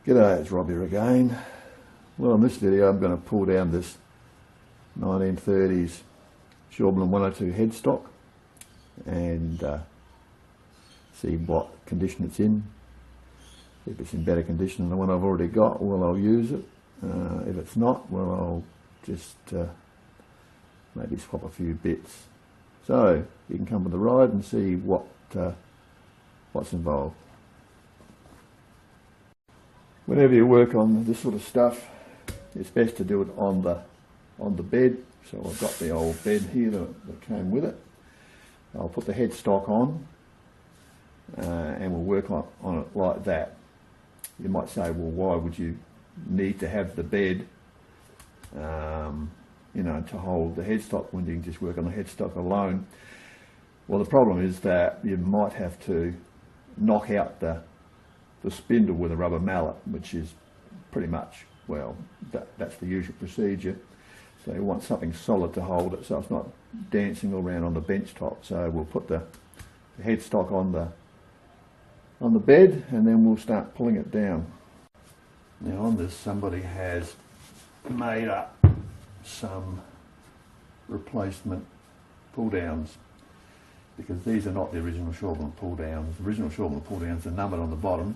G'day, it's Rob here again. Well, in this video I'm going to pull down this 1930s Schaublin 102 headstock and see what condition it's in. If it's in better condition than the one I've already got, well, I'll use it. If it's not, well, I'll just maybe swap a few bits. So you can come with the ride and see what's involved. Whenever you work on this sort of stuff, it's best to do it on the bed. So I've got the old bed here that came with it. I'll put the headstock on and we'll work on it like that. You might say, well, why would you need to have the bed to hold the headstock when you can just work on the headstock alone? Well, the problem is that you might have to knock out the spindle with a rubber mallet, which is pretty much, well, that's the usual procedure. So you want something solid to hold it so it's not dancing all around on the bench top. So we'll put the headstock on the bed and then we'll start pulling it down. Now on this, somebody has made up some replacement pull downs, because these are not the original Schaublin pull downs. The original Schaublin pull downs are numbered on the bottom,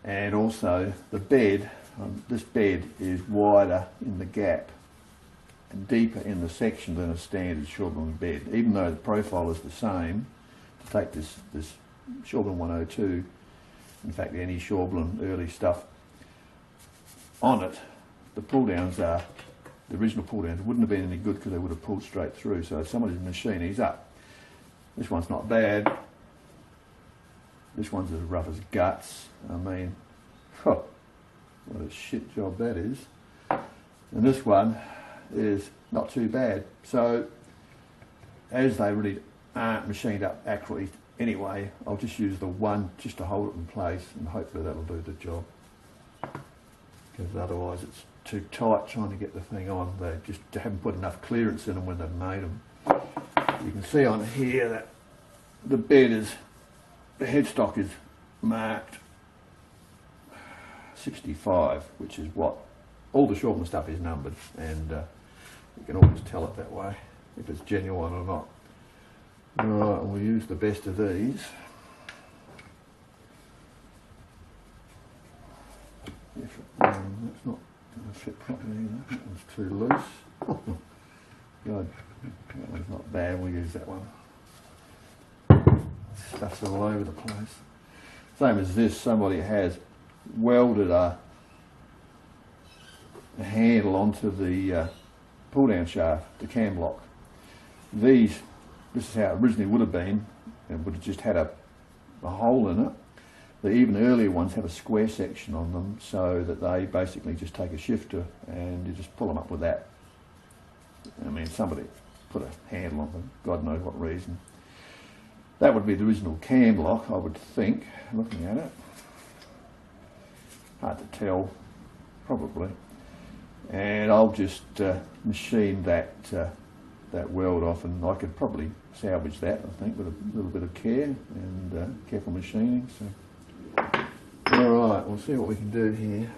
and also the bed, this bed is wider in the gap and deeper in the section than a standard Schaublin bed, even though the profile is the same. To take this Schaublin 102, in fact any Schaublin early stuff on it, the pull downs are, the original pull downs wouldn't have been any good because they would have pulled straight through. So somebody's machine, he's up. This one's not bad. This one's as rough as guts. I mean, what a shit job that is. And this one is not too bad. So, as they really aren't machined up accurately anyway, I'll just use the one just to hold it in place, and hopefully that'll do the job. Because otherwise it's too tight trying to get the thing on. They just haven't put enough clearance in them when they've made them. You can see on here that the headstock is marked 65, which is what all the Schaublin stuff is numbered, and you can always tell it that way if it's genuine or not. Alright, we'll use the best of these. That's not going to fit properly either. That one's too loose. God, that one's not bad, we'll use that one. Stuff's all over the place. Same as this, somebody has welded a handle onto the pull down shaft, the cam lock. This is how it originally would have been, and would have just had a hole in it. The even earlier ones have a square section on them, so that they basically just take a shifter and you just pull them up with that. I mean, somebody put a handle on them, God knows what reason. That would be the original cam lock, I would think, looking at it. Hard to tell, probably. And I'll just machine that weld off, and I could probably salvage that, I think, with a little bit of care and careful machining. So, alright, we'll see what we can do here.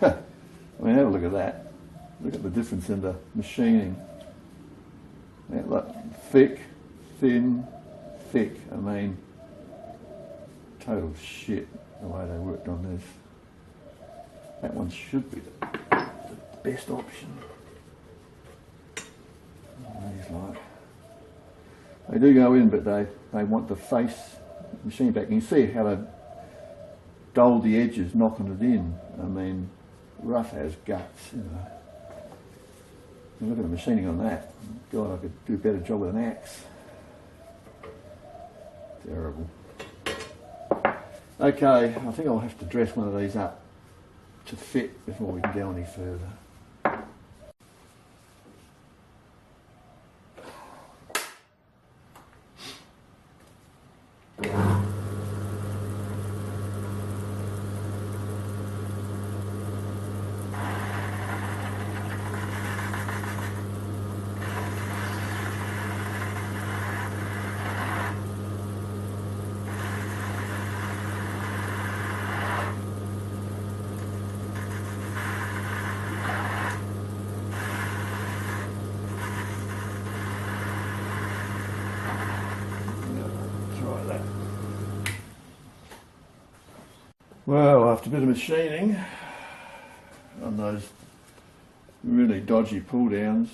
I mean, have a look at that. Look at the difference in the machining. Yeah, look, thick, thin, thick. I mean, total shit the way they worked on this. That one should be the best option. These like, they do go in, but they want the face machine back. You can see how they've dulled the edges, knocking it in. I mean, rough as guts, you know. And look at the machining on that. God, I could do a better job with an axe. Terrible. Okay, I think I'll have to dress one of these up to fit before we can go any further. Well, after a bit of machining on those really dodgy pull downs,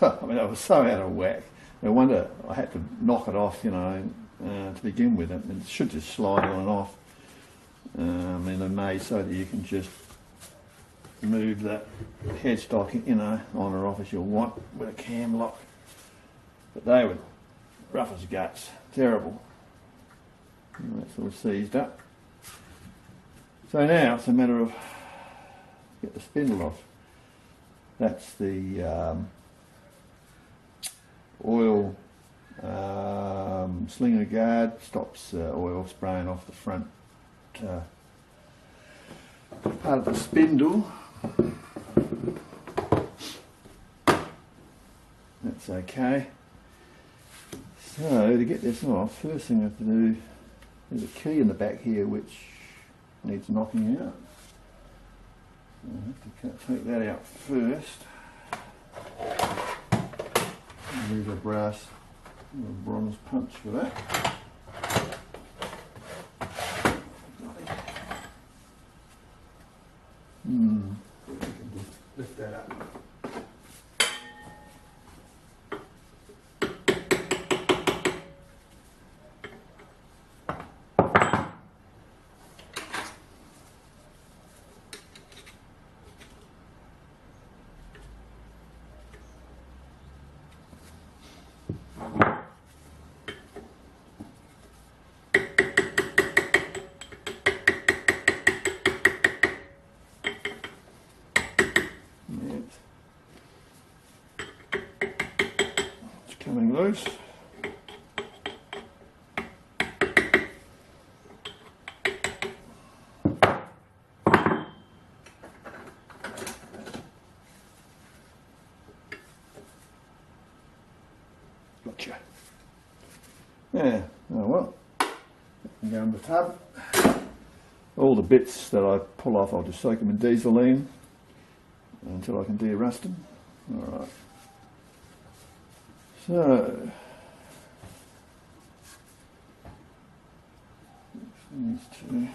I mean, I was so out of whack. No wonder I had to knock it off, you know, to begin with. It should just slide on and off. I mean, they're made so that you can just move that headstock, you know, on or off as you want with a cam lock. But they were rough as guts, terrible. And that's all seized up. So now it's a matter of get the spindle off. That's the oil slinger guard, stops oil spraying off the front part of the spindle. That's okay. So to get this off, first thing I have to do, there's a key in the back here which needs knocking out. I have to take that out first. Use a brass or a bronze punch for that. We can just lift that up. Coming loose. Gotcha. Yeah, oh well. Go in the tub. All the bits that I pull off, I'll just soak them in dieseline until I can de-rust them. Alright. So, needs to do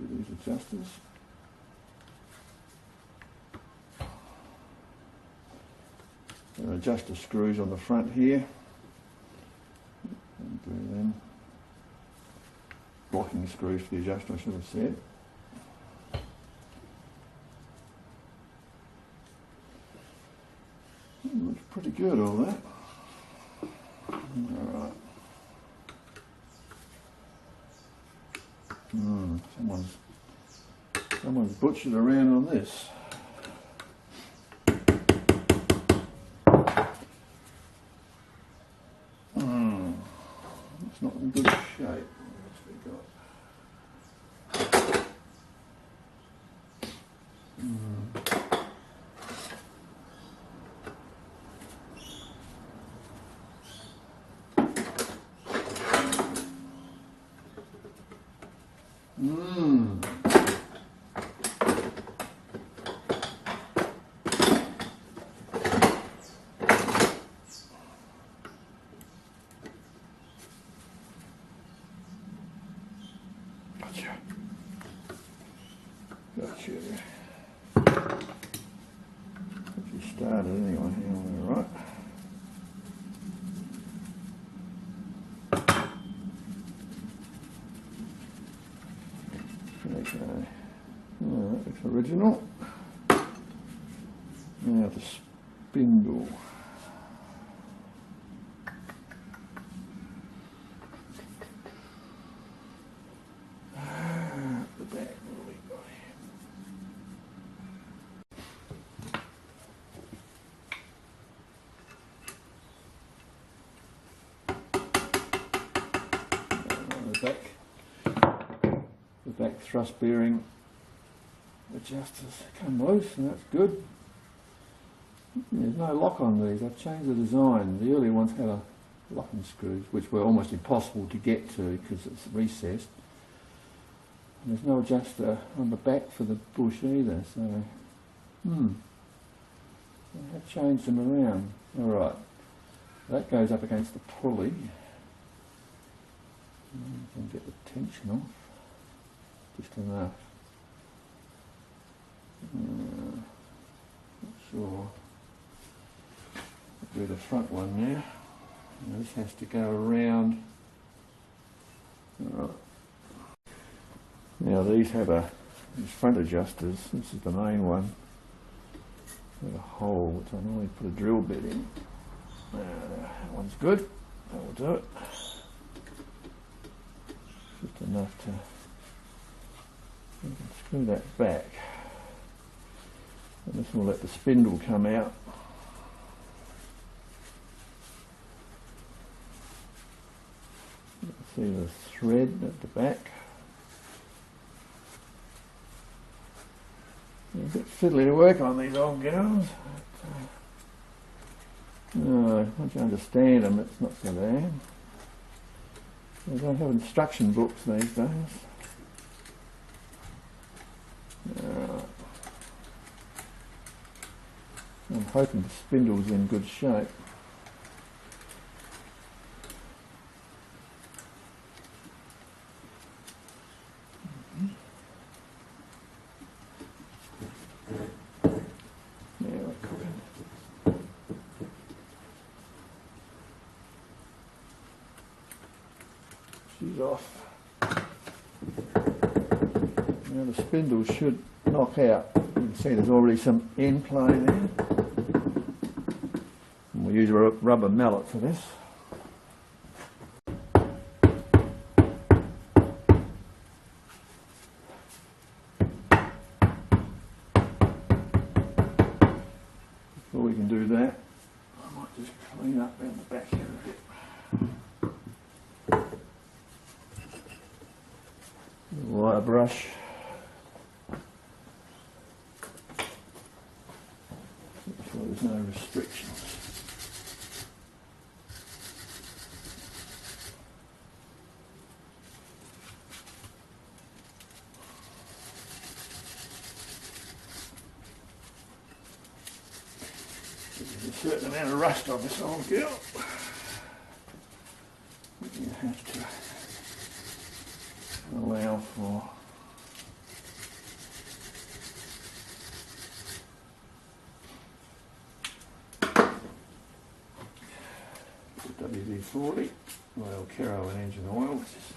these adjusters. There are adjuster screws on the front here. And do them. Blocking screws for the adjuster, I should have said. Looks pretty good, all that. Alright. Someone's butchered around on this. It's not in good shape. What's we got? Gotcha. If you started anyway, all right. Okay. Oh, that looks original. Now the spindle. The back, what have we got here? The back thrust bearing adjusters come loose, and that's good. There's no lock on these. I've changed the design. The earlier ones had a locking screws, which were almost impossible to get to because it's recessed. And there's no adjuster on the back for the bush either, so I have changed them around. Alright, that goes up against the pulley. You can get the tension off. just enough. Not sure. Do the front one now. This has to go around. Right. Now these have these front adjusters. This is the main one. Got a hole which I normally put a drill bit in. That one's good. That will do it. Just enough to you can screw that back. And this will let the spindle come out. See the thread at the back. A bit fiddly to work on these old girls. Once you understand them, it's not so bad. They don't have instruction books these days. I'm hoping the spindle's in good shape. She's off. Now the spindle should knock out. You can see there's already some end play there. And we'll use a rubber mallet for this. Before we can do that, I might just clean up around the back here a bit. Wire brush. Make sure there's no restrictions. There's a certain amount of rust on this old girl. You have to allow for WD-40, oil, Caro and engine oil, which is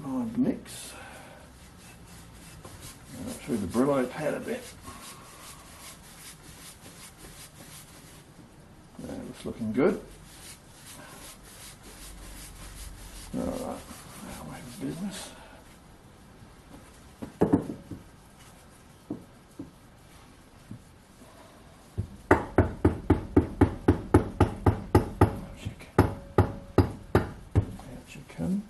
mind mix. Through the Brillo pad a bit. That looks looking good. Alright, now way of business. Out you come.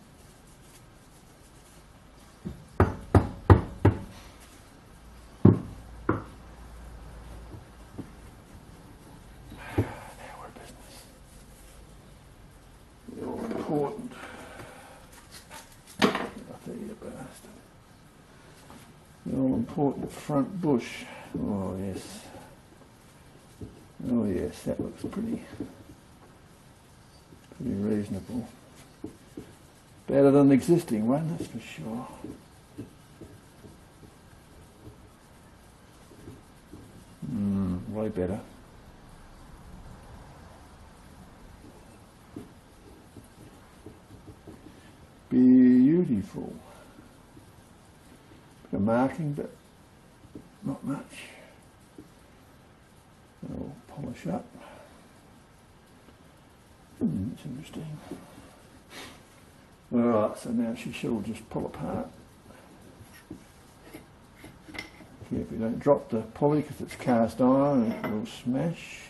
Now we're business. They're all important. The all-important front bush. Oh yes. Oh yes, that looks pretty reasonable. Better than the existing one, that's for sure. Way better. Beautiful. Bit of marking, but not much. I'll polish up. That's interesting. Alright, so now she should all just pull apart. Careful you don't drop the pulley because it's cast iron and it will smash.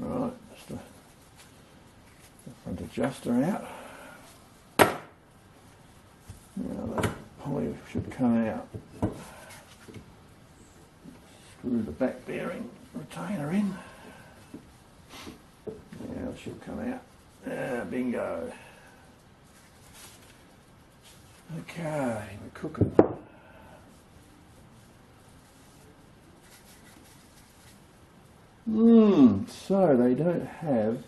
Alright, that's the front adjuster out. Now that pulley should come out. Screw the back bearing retainer in. Now it should come out. Bingo. Okay, we're cooking. So they don't have,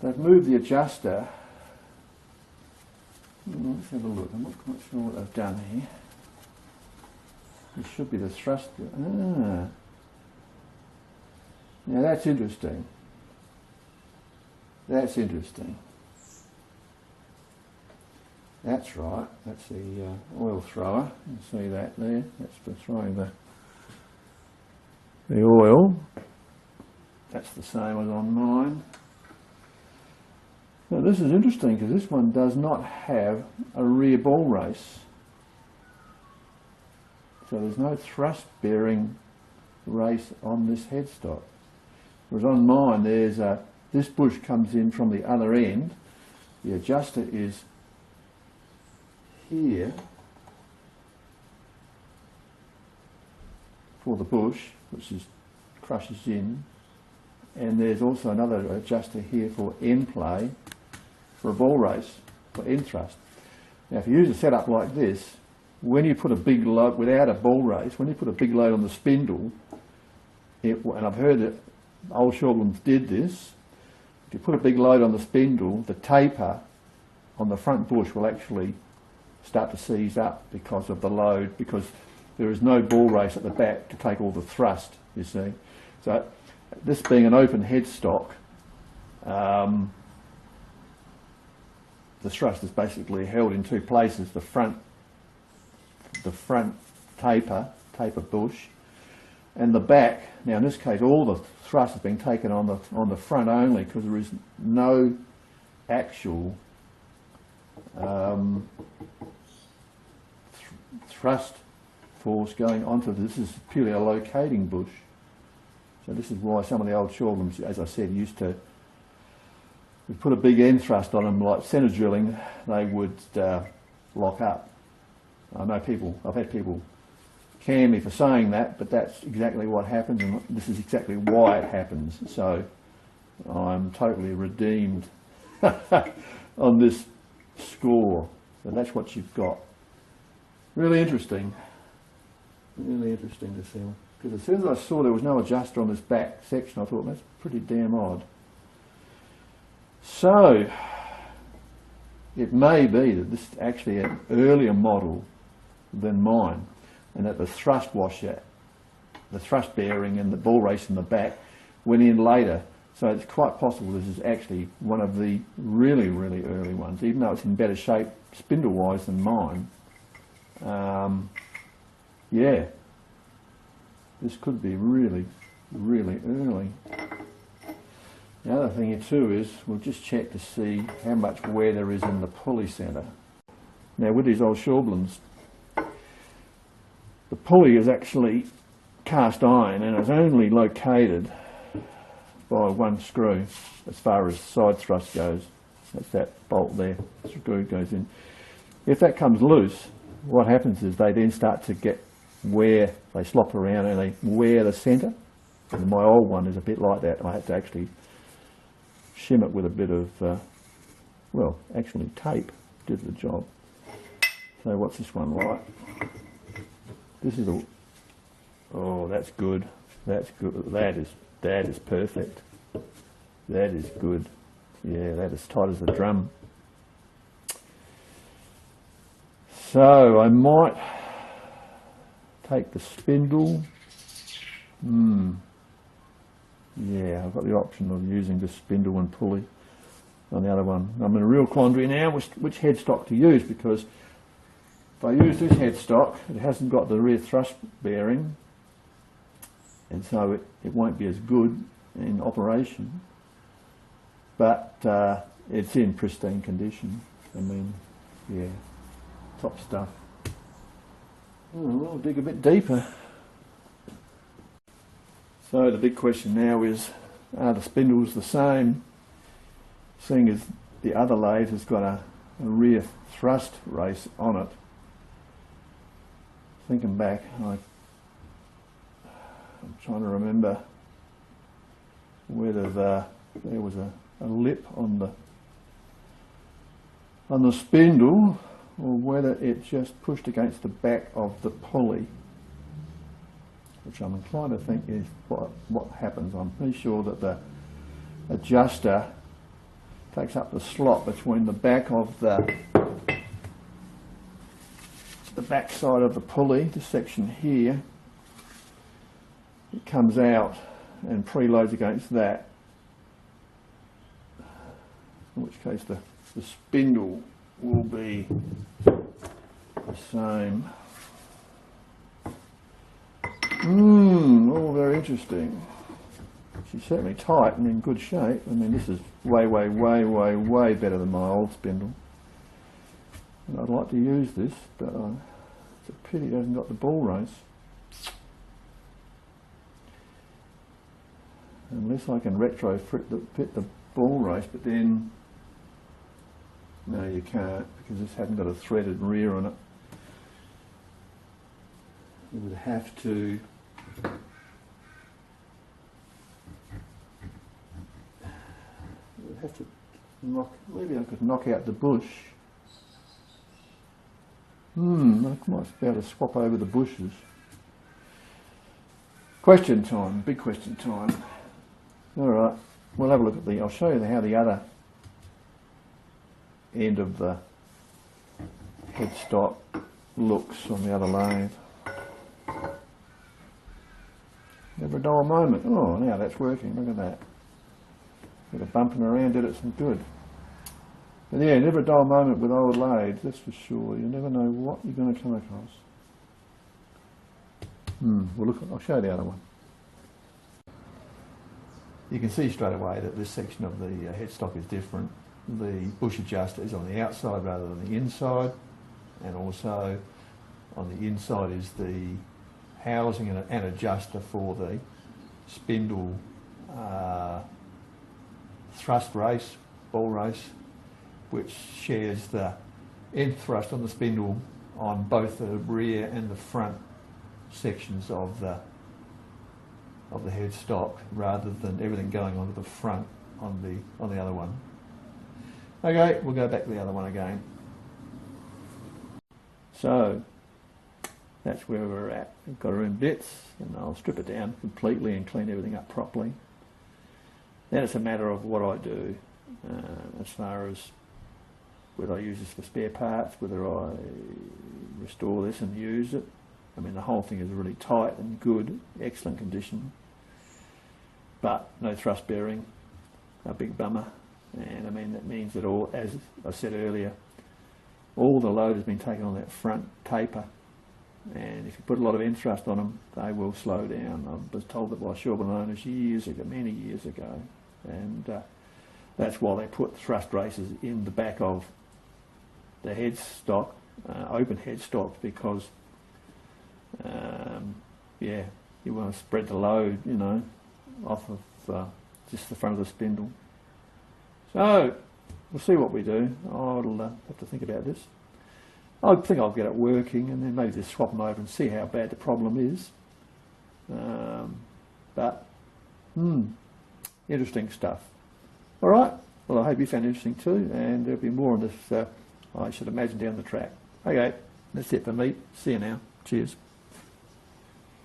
they've moved the adjuster. Let's have a look. I'm not quite sure what they've done here. This should be the thrust. Now that's interesting. That's interesting. That's right. That's the oil thrower. You see that there? That's for throwing the oil. That's the same as on mine. Now this is interesting because this one does not have a rear ball race. So there's no thrust bearing race on this headstock. Whereas on mine there's this bush comes in from the other end. The adjuster is here for the bush, which is crushes in, and there's also another adjuster here for end play for a ball race, for end thrust. Now if you use a setup like this, when you put a big load, without a ball race, when you put a big load on the spindle, and I've heard that old Schaublins did this, if you put a big load on the spindle, the taper on the front bush will actually start to seize up because of the load, because there is no ball race at the back to take all the thrust, you see. So this being an open headstock, the thrust is basically held in two places: the front taper bush, and the back. Now in this case, all the thrust has been taken on the front only, because there is no actual thrust force going onto this. Is purely a locating bush. So this is why some of the old Schaublins, as I said, used to put a big end thrust on them, like centre drilling. They would lock up. I know people, I've had people can me for saying that, but that's exactly what happens, and this is exactly why it happens. So I'm totally redeemed on this score. So that's what you've got. Really interesting to see. Because as soon as I saw there was no adjuster on this back section, I thought that's pretty damn odd. So it may be that this is actually an earlier model than mine, and that the thrust washer, the thrust bearing and the ball race in the back went in later. So it's quite possible this is actually one of the really, really early ones, even though it's in better shape spindle-wise than mine. Yeah, this could be really, really early. The other thing here too is, we'll just check to see how much wear there is in the pulley centre. Now with these old Schaublins, the pulley is actually cast iron, and it's only located by one screw as far as side thrust goes. That's that bolt there, the screw goes in. If that comes loose, what happens is they then start to get wear, they slop around and they wear the centre. And my old one is a bit like that. I had to actually shim it with a bit of, well, actually tape did the job. So what's this one like? This is a, oh, that's good. That's good. That is perfect. That is good. Yeah, that is tight as a drum. So I might take the spindle. Yeah, I've got the option of using the spindle and pulley on the other one. I'm in a real quandary now which headstock to use, because if I use this headstock, it hasn't got the rear thrust bearing, and so it won't be as good in operation, but it's in pristine condition. I mean, yeah, top stuff. Oh, I'll dig a bit deeper. So the big question now is, are the spindles the same, seeing as the other lathe has got a rear thrust race on it? Thinking back, I'm trying to remember whether there was a lip on the spindle, or whether it just pushed against the back of the pulley. which I'm inclined to think is what happens. I'm pretty sure that the adjuster takes up the slot between the back of the back side of the pulley, this section here. It comes out and preloads against that, in which case the spindle will be the same. All very interesting. She's certainly tight and in good shape. I mean, this is way better than my old spindle. And I'd like to use this, but it's a pity it hasn't got the ball race. Unless I can retrofit the ball race, but then no, you can't, because this hasn't got a threaded rear on it. You would have to maybe I could knock out the bush. I might be able to swap over the bushes. Question time, big question time. Alright, we'll have a look at I'll show you how the other end of the headstock looks on the other lathe. Never a dull moment. Oh, now that's working, look at that. Bit of bumping around did it some good. But yeah, never a dull moment with old lathes, that's for sure. You never know what you're going to come across. Well, look, I'll show you the other one. You can see straight away that this section of the headstock is different. The bush adjuster is on the outside rather than the inside, and also on the inside is the housing and adjuster for the spindle thrust race, ball race, which shares the end thrust on the spindle on both the rear and the front sections of the headstock, rather than everything going onto the front on the other one. Okay, we'll go back to the other one again. So that's where we're at. We've got her in bits, and I'll strip it down completely and clean everything up properly. Then it's a matter of what I do as far as whether I use this for spare parts, whether I restore this and use it. I mean, the whole thing is really tight and good, excellent condition, but no thrust bearing, a big bummer. And I mean, that means that all, as I said earlier, all the load has been taken on that front taper, and if you put a lot of end thrust on them, they will slow down. I was told that by Schaublin owners years ago, many years ago, and that's why they put thrust races in the back of the headstock, open headstocks, because yeah, you want to spread the load, you know, off of just the front of the spindle. So we'll see what we do. I'll have to think about this. I think I'll get it working, and then maybe just swap them over and see how bad the problem is. But interesting stuff. All right. Well, I hope you found it interesting too, and there'll be more on this, I should imagine, down the track. Okay, that's it for me. See you now. Cheers.